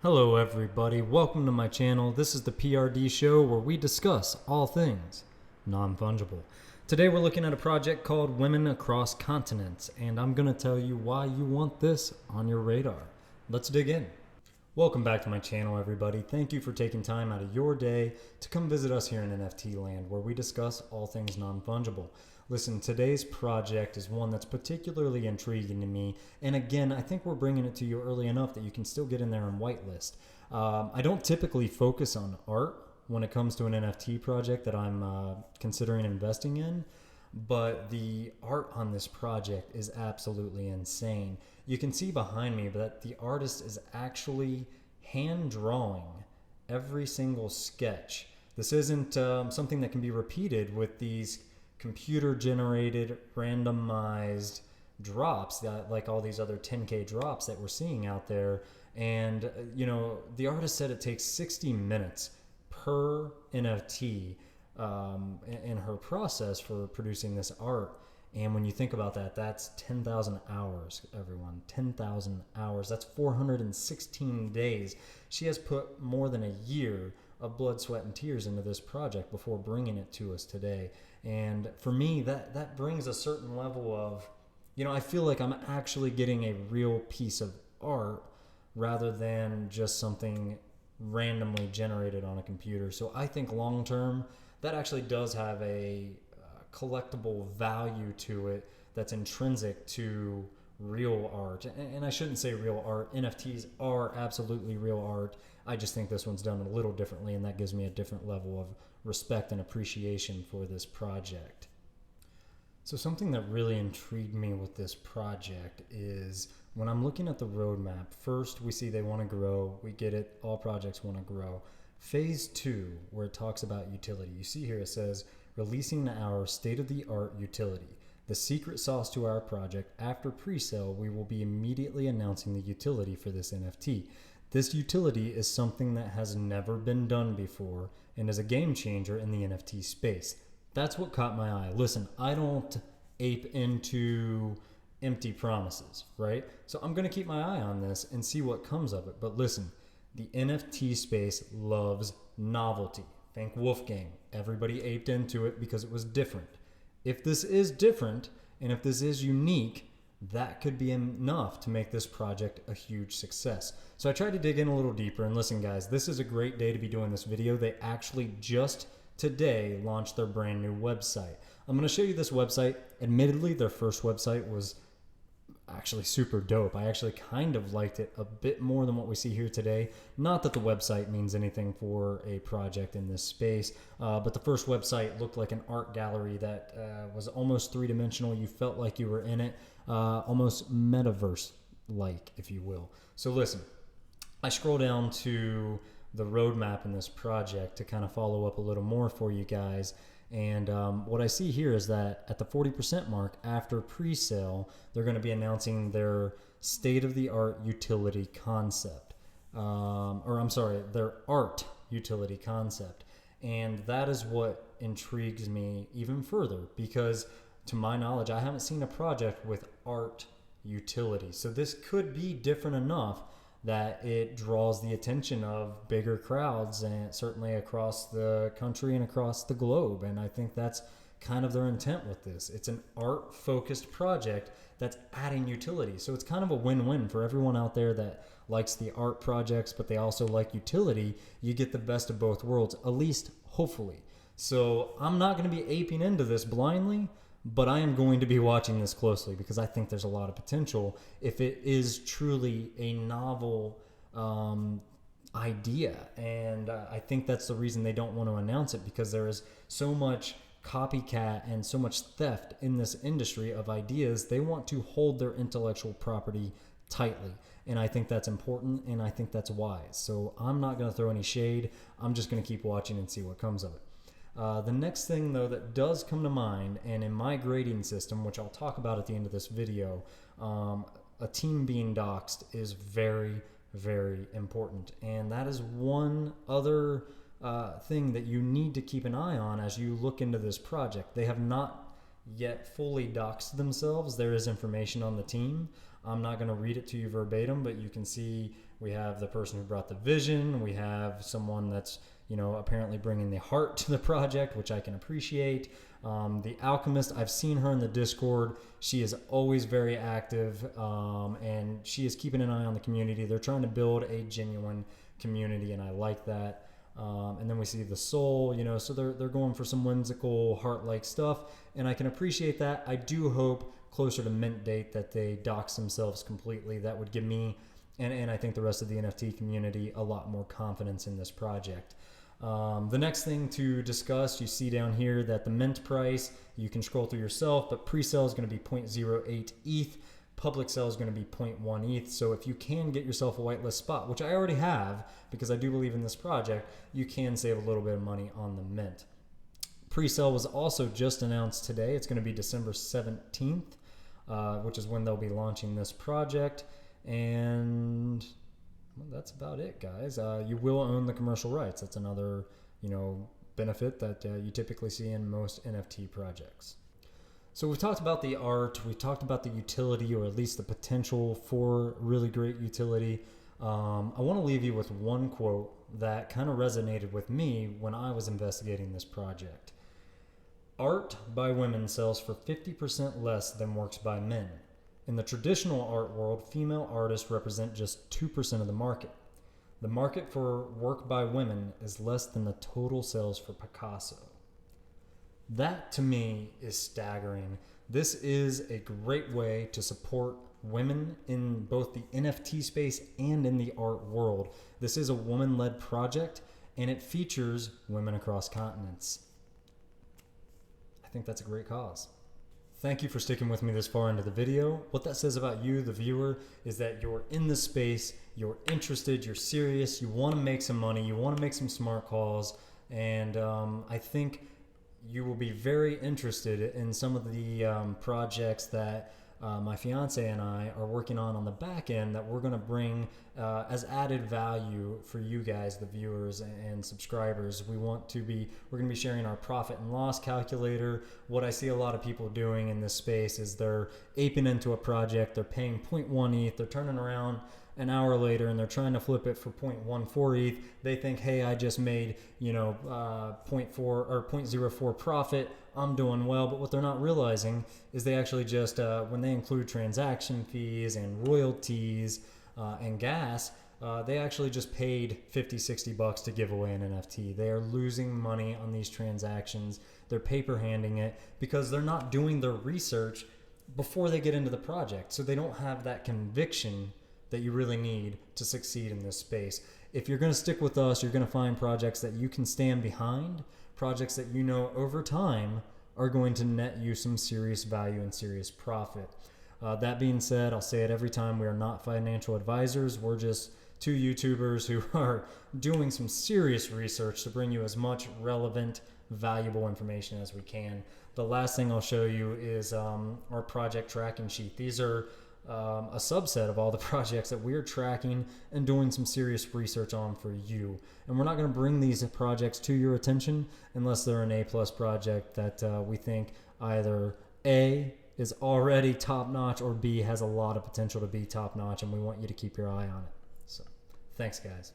Hello everybody, welcome to my channel. This is the PRD show where we discuss all things non-fungible. Today we're looking at a project called Women Across Continents, and I'm going to tell you why you want this on your radar. Let's dig in. Welcome back to my channel everybody. Thank you for taking time out of your day to come visit us here in NFT land where we discuss all things non-fungible. Listen, today's project is one that's particularly intriguing to me, and again, I think we're bringing it to you early enough that you can still get in there and whitelist. I don't typically focus on art when it comes to an NFT project that I'm considering investing in, but the art on this project is absolutely insane. You can see behind me that the artist is actually hand drawing every single sketch. This isn't something that can be repeated with these computer generated randomized drops that like all these other 10K drops that we're seeing out there. And the artist said it takes 60 minutes per NFT in her process for producing this art. And when you think about that, that's 10,000 hours, everyone. 10,000 hours. That's 416 days. She has put more than a year of blood, sweat, and tears into this project before bringing it to us today. And for me, that brings a certain level of, I feel like I'm actually getting a real piece of art rather than just something randomly generated on a computer. So I think long term, that actually does have a collectible value to it that's intrinsic to real art. And I shouldn't say real art. NFTs are absolutely real art. I just think this one's done a little differently, and that gives me a different level of respect and appreciation for this project. So something that really intrigued me with this project is when I'm looking at the roadmap, first we see they want to grow. We get it. All projects want to grow. Phase 2, where it talks about utility. You see here it says, releasing our state-of-the-art utility. The secret sauce to our project. After pre-sale, we will be immediately announcing the utility for this NFT. This utility is something that has never been done before and is a game changer in the NFT space. That's what caught my eye. Listen, I don't ape into empty promises, right? So I'm going to keep my eye on this and see what comes of it. But listen, the NFT space loves novelty. Think Wolfgang. Everybody aped into it because it was different. If this is different and if this is unique, that could be enough to make this project a huge success. So I tried to dig in a little deeper, and listen guys, this is a great day to be doing this video. They actually just today launched their brand new website. I'm going to show you this website. Admittedly, their first website was actually super dope. I actually kind of liked it a bit more than what we see here today. Not that the website means anything for a project in this space, but the first website looked like an art gallery that was almost three-dimensional. You felt like you were in it, almost metaverse-like, if you will. So listen, I scroll down to the roadmap in this project to kind of follow up a little more for you guys. And what I see here is that at the 40% mark after pre-sale, they're going to be announcing their state-of-the-art utility concept. Their art utility concept. And that is what intrigues me even further because to my knowledge, I haven't seen a project with art utility. So this could be different enough that it draws the attention of bigger crowds and certainly across the country and across the globe. And I think that's kind of their intent with this. It's an art-focused project that's adding utility. So it's kind of a win-win for everyone out there that likes the art projects, but they also like utility. You get the best of both worlds, at least hopefully. So I'm not going to be aping into this blindly, but I am going to be watching this closely because I think there's a lot of potential if it is truly a novel idea. And I think that's the reason they don't want to announce it, because there is so much copycat and so much theft in this industry of ideas. They want to hold their intellectual property tightly. And I think that's important, and I think that's wise. So I'm not going to throw any shade. I'm just going to keep watching and see what comes of it. The next thing, though, that does come to mind, and in my grading system, which I'll talk about at the end of this video, a team being doxed is very, very important. And that is one other thing that you need to keep an eye on as you look into this project. They have not yet fully doxed themselves. There is information on the team. I'm not going to read it to you verbatim, but you can see We have the person who brought the vision. We have someone that's, apparently bringing the heart to the project, which I can appreciate. The Alchemist, I've seen her in the Discord. She is always very active, and she is keeping an eye on the community. They're trying to build a genuine community, and I like that. And then we see the Soul, so they're going for some whimsical, heart-like stuff, and I can appreciate that. I do hope closer to mint date that they dox themselves completely. That would give me, and I think the rest of the NFT community, a lot more confidence in this project. The next thing to discuss, you see down here that the mint price, you can scroll through yourself, but pre-sale is going to be 0.08 ETH. Public sale is going to be 0.1 ETH. So if you can get yourself a whitelist spot, which I already have because I do believe in this project, you can save a little bit of money on the mint. Pre-sale was also just announced today. It's going to be December 17th, which is when they'll be launching this project. And well, that's about it, guys. You will own the commercial rights. That's another, benefit that you typically see in most NFT projects. So we've talked about the art, we've talked about the utility, or at least the potential for really great utility. I want to leave you with one quote that kind of resonated with me when I was investigating this project. Art by women sells for 50% less than works by men. In the traditional art world, female artists represent just 2% of the market. The market for work by women is less than the total sales for Picasso. That to me is staggering. This is a great way to support women in both the NFT space and in the art world. This is a woman-led project, and it features women across continents. I think that's a great cause. Thank you for sticking with me this far into the video. What that says about you, the viewer, is that you're in the space, you're interested, you're serious, you want to make some money, you want to make some smart calls, and I think you will be very interested in some of the projects that my fiance and I are working on the back end that we're going to bring as added value for you guys, the viewers and subscribers. We're going to be sharing our profit and loss calculator. What I see a lot of people doing in this space is they're aping into a project, they're paying 0.1 ETH, they're turning around an hour later and they're trying to flip it for 0.14 ETH. They think, hey, I just made 0.4 or 0.04 profit. I'm doing well. But what they're not realizing is they actually just when they include transaction fees and royalties and gas, they actually just paid $50-$60 to give away an NFT. They are losing money on these transactions. They're paper handing it because they're not doing their research before they get into the project. So they don't have that conviction that you really need to succeed in this space. If you're going to stick with us, you're going to find projects that you can stand behind, projects that over time are going to net you some serious value and serious profit. That being said, I'll say it every time, we are not financial advisors. We're just two YouTubers who are doing some serious research to bring you as much relevant, valuable information as we can. The last thing I'll show you is our project tracking sheet. These are a subset of all the projects that we're tracking and doing some serious research on for you. And we're not going to bring these projects to your attention unless they're an A+ project that we think either A is already top-notch or B has a lot of potential to be top-notch, and we want you to keep your eye on it. So, thanks guys.